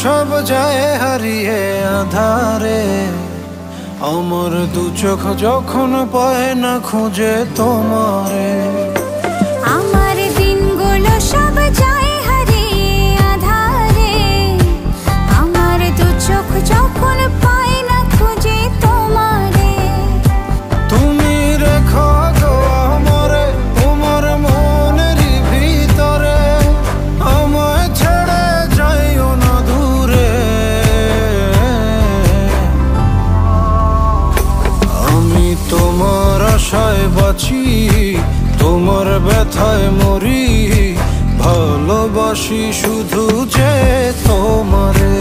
সব যায় হারিয়ে আধারে, আমার দু চোখ যখন পায় না খুঁজে তোমারে। আমার দিনগুলো সব যায় হারিয়ে আধারে, আমার দু চোখ যখন পায় না খুঁজে তোমারে। তুমি রেখো গো আমারে তোমার মনের ভিতরে, আমায় ছেড়ে যাইও না দূরে। আমি তোমার আশায় বাঁচি, তোমার ব্যথায় মরি, ভালোবাসি শুধু যে তোমারে।